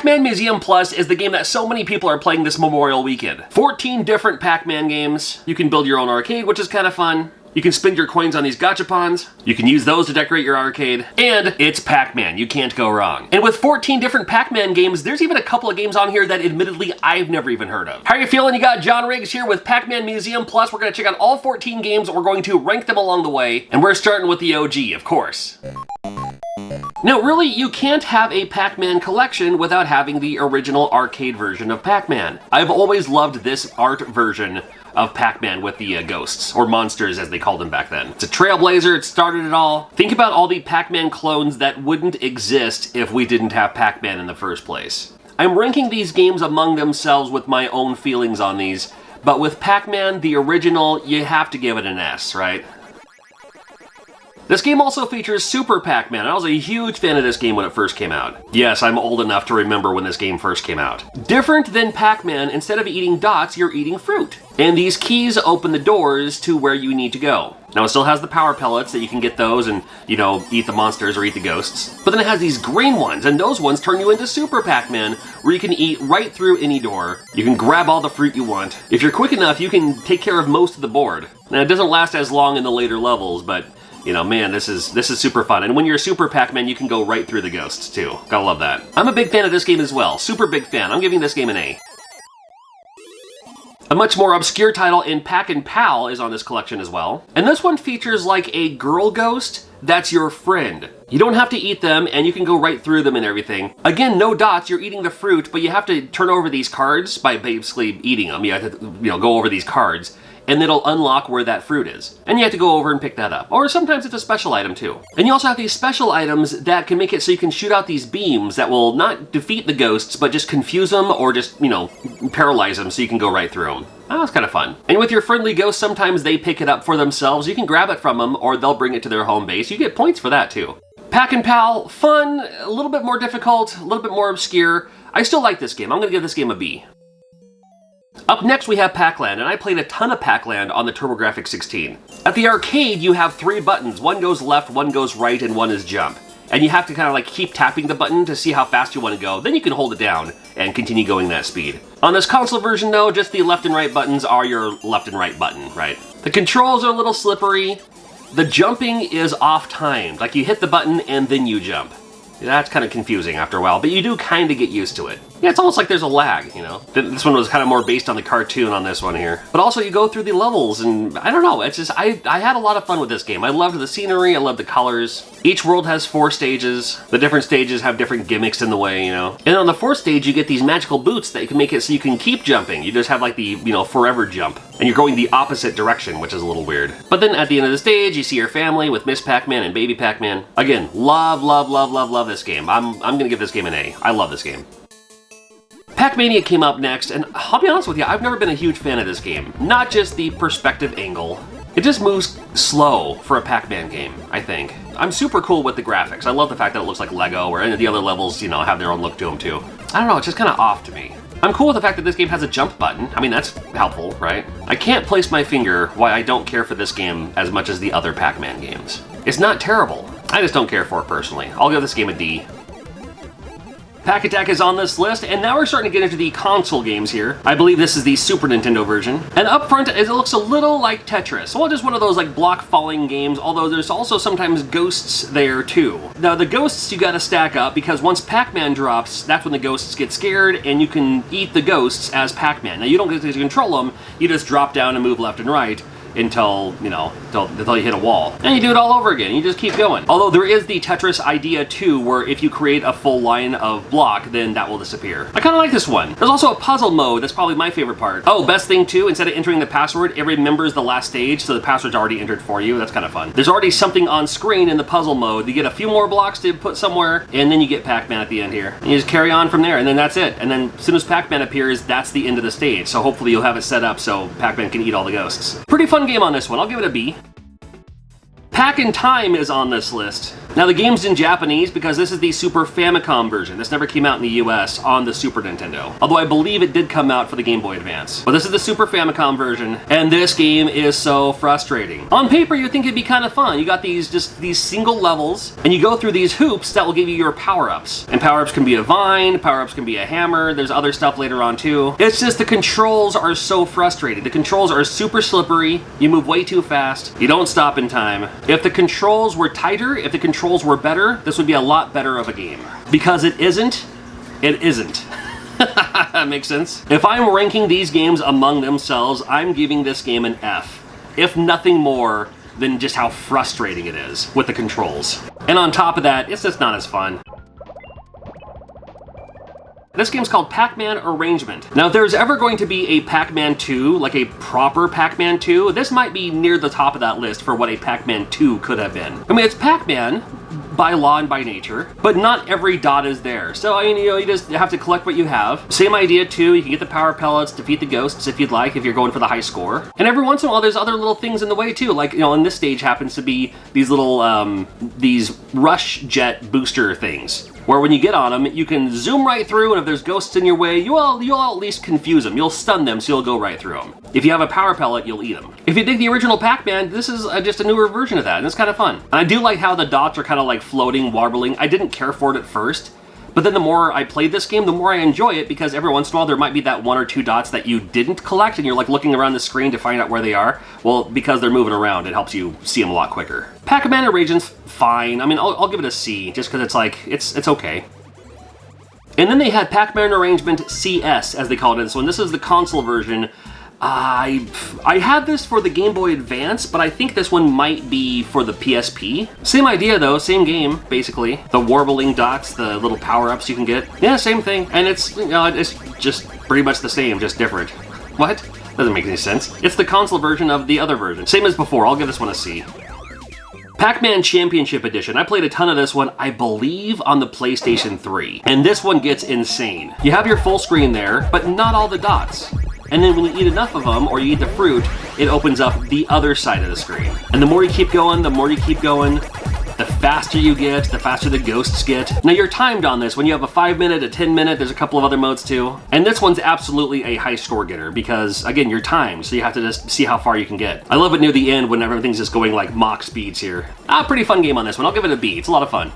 Pac-Man Museum Plus is the game that so many people are playing this Memorial Weekend. 14 different Pac-Man games. You can build your own arcade, which is kind of fun. You can spend your coins on these gachapons. You can use those to decorate your arcade. And it's Pac-Man, you can't go wrong. And with 14 different Pac-Man games, there's even a couple of games on here that admittedly I've never even heard of. How are you feeling? You got John Riggs here with Pac-Man Museum Plus. We're gonna check out all 14 games. We're going to rank them along the way. And we're starting with the OG, of course. Now, really, you can't have a Pac-Man collection without having the original arcade version of Pac-Man. I've always loved this art version of Pac-Man with the ghosts, or monsters as they called them back then. It's a trailblazer, it started it all. Think about all the Pac-Man clones that wouldn't exist if we didn't have Pac-Man in the first place. I'm ranking these games among themselves with my own feelings on these, but with Pac-Man, the original, you have to give it an S, right? This game also features Super Pac-Man. I was a huge fan of this game when it first came out. Yes, I'm old enough to remember when this game first came out. Different than Pac-Man, instead of eating dots, you're eating fruit. And these keys open the doors to where you need to go. Now, it still has the power pellets that you can get those and, you know, eat the monsters or eat the ghosts. But then it has these green ones, and those ones turn you into Super Pac-Man, where you can eat right through any door. You can grab all the fruit you want. If you're quick enough, you can take care of most of the board. Now, it doesn't last as long in the later levels, but you know, man, this is super fun. And when you're a Super Pac-Man, you can go right through the ghosts, too. Gotta love that. I'm a big fan of this game as well. Super big fan. I'm giving this game an A. A much more obscure title in Pac and Pal is on this collection as well. And this one features like a girl ghost that's your friend. You don't have to eat them, and you can go right through them and everything. Again, no dots, you're eating the fruit, but you have to turn over these cards by basically eating them. You have to, you know, go over these cards, and it'll unlock where that fruit is. And you have to go over and pick that up. Or sometimes it's a special item too. And you also have these special items that can make it so you can shoot out these beams that will not defeat the ghosts, but just confuse them or just, you know, paralyze them so you can go right through them. Oh, it's kind of fun. And with your friendly ghosts, sometimes they pick it up for themselves. You can grab it from them, or they'll bring it to their home base. You get points for that too. Pac and Pal, fun, a little bit more difficult, a little bit more obscure. I still like this game. I'm gonna give this game a B. Up next we have PacLand, and I played a ton of PacLand on the TurboGrafx 16. At the arcade you have 3 buttons. One goes left, one goes right, and one is jump. And you have to kind of like keep tapping the button to see how fast you want to go. Then you can hold it down and continue going that speed. On this console version though, just the left and right buttons are your left and right button, right? The controls are a little slippery. The jumping is off-timed. Like you hit the button and then you jump. That's kind of confusing after a while, but you do kind of get used to it. Yeah, it's almost like there's a lag, you know? This one was kind of more based on the cartoon on this one here. But also you go through the levels and I don't know, it's just, I had a lot of fun with this game. I loved the scenery, I loved the colors. Each world has 4 stages. The different stages have different gimmicks in the way, you know? And on the 4th stage you get these magical boots that can make it so you can keep jumping. You just have like the, you know, forever jump. And you're going the opposite direction, which is a little weird. But then at the end of the stage, you see your family with Miss Pac-Man and Baby Pac-Man. Again, love this game. I'm gonna give this game an A. I love this game. Pacmania came up next, and I'll be honest with you, I've never been a huge fan of this game. Not just the perspective angle. It just moves slow for a Pac-Man game, I think. I'm super cool with the graphics. I love the fact that it looks like Lego, or any of the other levels, you know, have their own look to them too. I don't know, it's just kind of off to me. I'm cool with the fact that this game has a jump button. I mean, that's helpful, right? I can't place my finger why I don't care for this game as much as the other Pac-Man games. It's not terrible. I just don't care for it personally. I'll give this game a D. Pac Attack is on this list, and now we're starting to get into the console games here. I believe this is the Super Nintendo version. And up front, it looks a little like Tetris. Well, just one of those like block falling games, although there's also sometimes ghosts there too. Now the ghosts you gotta stack up, because once Pac-Man drops, that's when the ghosts get scared, and you can eat the ghosts as Pac-Man. Now you don't get to control them, you just drop down and move left and right until, you know, until you hit a wall. And you do it all over again, you just keep going. Although there is the Tetris idea too, where if you create a full line of block, then that will disappear. I kinda like this one. There's also a puzzle mode, that's probably my favorite part. Oh, best thing too, instead of entering the password, it remembers the last stage, so the password's already entered for you. That's kinda fun. There's already something on screen in the puzzle mode. You get a few more blocks to put somewhere, and then you get Pac-Man at the end here. And you just carry on from there, and then that's it. And then as soon as Pac-Man appears, that's the end of the stage. So hopefully you'll have it set up so Pac-Man can eat all the ghosts. Pretty fun game on this one, I'll give it a B. Pac in Time is on this list. Now the game's in Japanese because this is the Super Famicom version. This never came out in the US on the Super Nintendo. Although I believe it did come out for the Game Boy Advance. But this is the Super Famicom version, and this game is so frustrating. On paper, you'd think it'd be kind of fun. You got these single levels, and you go through these hoops that will give you your power-ups. And power-ups can be a vine, power-ups can be a hammer, there's other stuff later on too. It's just the controls are so frustrating. The controls are super slippery, you move way too fast, you don't stop in time. If the controls were tighter, if the controls were better, this would be a lot better of a game. Because it isn't, it isn't. That makes sense. If I'm ranking these games among themselves, I'm giving this game an F. If nothing more than just how frustrating it is with the controls. And on top of that, it's just not as fun. This game's called Pac-Man Arrangement. Now, if there's ever going to be a Pac-Man 2, like a proper Pac-Man 2, this might be near the top of that list for what a Pac-Man 2 could have been. I mean, it's Pac-Man by law and by nature, but not every dot is there. So, I mean, you just have to collect what you have. Same idea too, you can get the power pellets, defeat the ghosts if you'd like, if you're going for the high score. And every once in a while, there's other little things in the way too, like, in this stage happens to be these little, these rush jet booster things, where when you get on them, you can zoom right through, and if there's ghosts in your way, you'll at least confuse them. You'll stun them, so you'll go right through them. If you have a power pellet, you'll eat them. If you dig the original Pac-Man, this is just a newer version of that, and it's kind of fun. And I do like how the dots are kind of like floating, warbling. I didn't care for it at first, but then the more I played this game, the more I enjoy it, because every once in a while there might be that 1 or 2 dots that you didn't collect, and you're like looking around the screen to find out where they are. Well, because they're moving around, it helps you see them a lot quicker. Pac-Man Arrangement's fine. I mean, I'll give it a C, just because it's like, it's okay. And then they had Pac-Man Arrangement CS, as they called it in this one. This is the console version. I had this for the Game Boy Advance, but I think this one might be for the PSP. Same idea though, same game, basically. The warbling dots, the little power-ups you can get. Yeah, same thing. And it's, it's just pretty much the same, just different. What? Doesn't make any sense. It's the console version of the other version. Same as before, I'll give this one a C. Pac-Man Championship Edition. I played a ton of this one, I believe, on the PlayStation 3. And this one gets insane. You have your full screen there, but not all the dots. And then when you eat enough of them, or you eat the fruit, it opens up the other side of the screen. And the more you keep going, the faster you get, the faster the ghosts get. Now you're timed on this. When you have a 5-minute, a 10-minute, there's a couple of other modes too. And this one's absolutely a high score getter because, again, you're timed, so you have to just see how far you can get. I love it near the end when everything's just going like Mach speeds here. Pretty fun game on this one. I'll give it a B. It's a lot of fun.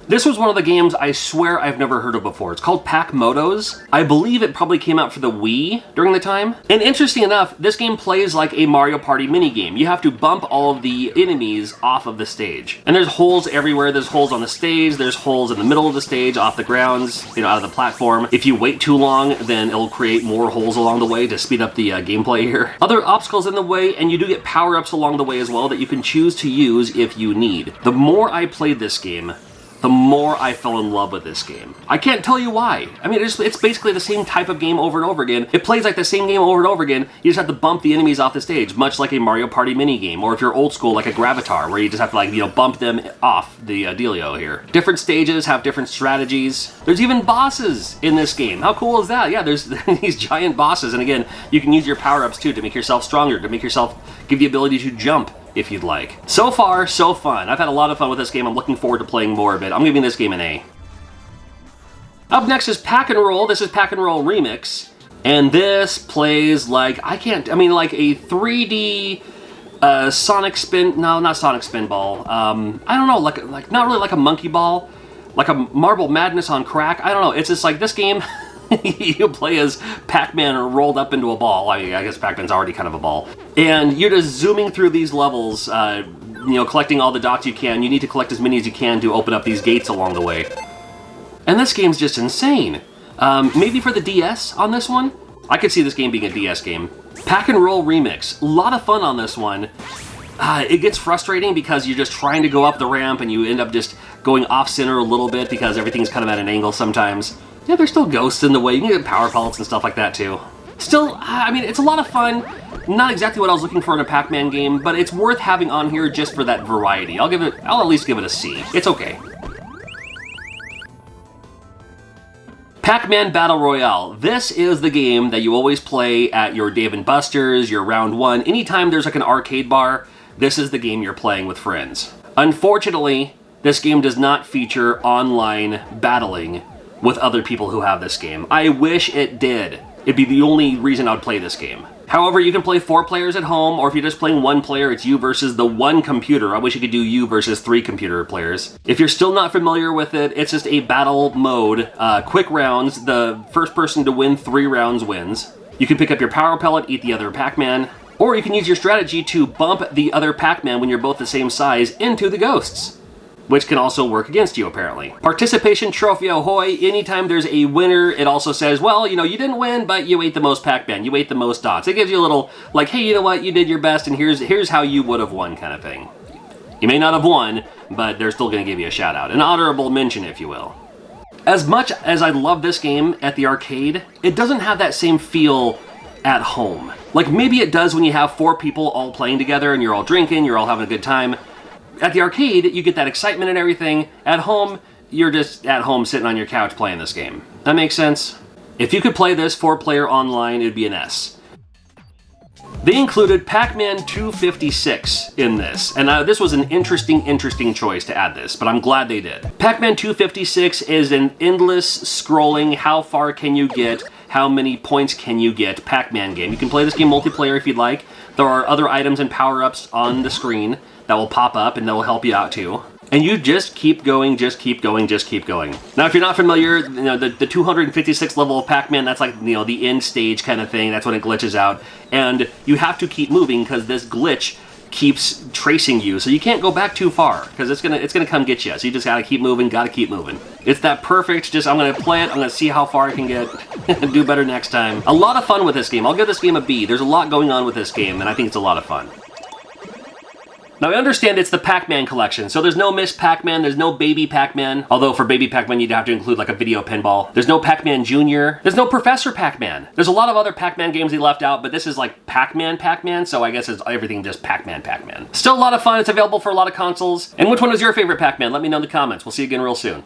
This was one of the games I swear I've never heard of before. It's called Motos. I believe it probably came out for the Wii during the time. And interesting enough, this game plays like a Mario Party minigame. You have to bump all of the enemies off of the stage. And there's holes everywhere. There's holes on the stage. There's holes in the middle of the stage, off the grounds, out of the platform. If you wait too long, then it'll create more holes along the way to speed up the gameplay here. Other obstacles in the way, and you do get power-ups along the way as well that you can choose to use if you need. The more I played this game, the more I fell in love with this game. I can't tell you why. I mean, it's basically the same type of game over and over again. It plays like the same game over and over again. You just have to bump the enemies off the stage, much like a Mario Party minigame, or if you're old school, like a Gravatar, where you just have to bump them off the dealio here. Different stages have different strategies. There's even bosses in this game. How cool is that? Yeah, there's these giant bosses, and again, you can use your power-ups too to make yourself stronger, to make yourself give the ability to jump if you'd like. So far, so fun. I've had a lot of fun with this game. I'm looking forward to playing more of it. I'm giving this game an A. Up next is Pack and Roll. This is Pack and Roll Remix. And this plays like, like a 3D Sonic Spin, no, not Sonic Spinball. I don't know, like not really like a monkey ball, like a Marble Madness on crack. I don't know, it's just like this game, you play as Pac-Man rolled up into a ball. I mean, I guess Pac-Man's already kind of a ball. And you're just zooming through these levels, collecting all the dots you can. You need to collect as many as you can to open up these gates along the way. And this game's just insane. Maybe for the DS on this one? I could see this game being a DS game. Pack and Roll Remix. A lot of fun on this one. It gets frustrating because you're just trying to go up the ramp and you end up just going off-center a little bit because everything's kind of at an angle sometimes. Yeah, there's still ghosts in the way. You can get power pellets and stuff like that too. Still, I mean, it's a lot of fun. Not exactly what I was looking for in a Pac-Man game, but it's worth having on here just for that variety. I'll at least give it a C. It's okay. Pac-Man Battle Royale. This is the game that you always play at your Dave & Buster's, your Round 1. Anytime there's like an arcade bar, this is the game you're playing with friends. Unfortunately, this game does not feature online battling with other people who have this game. I wish it did. It'd be the only reason I'd play this game. However, you can play 4 players at home, or if you're just playing 1 player, it's you versus the 1 computer. I wish you could do you versus 3 computer players. If you're still not familiar with it, it's just a battle mode. Quick rounds. The first person to win 3 rounds wins. You can pick up your power pellet, eat the other Pac-Man, or you can use your strategy to bump the other Pac-Man when you're both the same size into the ghosts, which can also work against you, apparently. Participation trophy ahoy. Anytime there's a winner, it also says, well, you know, you didn't win, but you ate the most Pac-Man. You ate the most dots. It gives you a little, like, hey, you know what? You did your best, and here's how you would have won kind of thing. You may not have won, but they're still going to give you a shout-out. An honorable mention, if you will. As much as I love this game at the arcade, it doesn't have that same feel at home. Like, maybe it does when you have 4 people all playing together, and you're all drinking, you're all having a good time. At the arcade, you get that excitement and everything. At home, you're just at home sitting on your couch playing this game. That makes sense? If you could play this 4-player online, it'd be an S. They included Pac-Man 256 in this, and this was an interesting choice to add this, but I'm glad they did. Pac-Man 256 is an endless scrolling, how far can you get, how many points can you get Pac-Man game. You can play this game multiplayer if you'd like. There are other items and power-ups on the screen that will pop up and that will help you out too. And you just keep going, just keep going, just keep going. Now, if you're not familiar, you know, the 256th level of Pac-Man, that's like, you know, the end stage kind of thing. That's when it glitches out. And you have to keep moving because this glitch keeps tracing you. So you can't go back too far because it's gonna come get you. So you just gotta keep moving, gotta keep moving. It's that perfect, just I'm gonna play it, I'm gonna see how far I can get, do better next time. A lot of fun with this game. I'll give this game a B. There's a lot going on with this game, and I think it's a lot of fun. Now, I understand it's the Pac-Man collection, so there's no Miss Pac-Man, there's no Baby Pac-Man, although for Baby Pac-Man you'd have to include like a video pinball. There's no Pac-Man Jr., there's no Professor Pac-Man. There's a lot of other Pac-Man games he left out, but this is like Pac-Man, so I guess it's everything just Pac-Man. Still a lot of fun, it's available for a lot of consoles. And which one was your favorite Pac-Man? Let me know in the comments. We'll see you again real soon.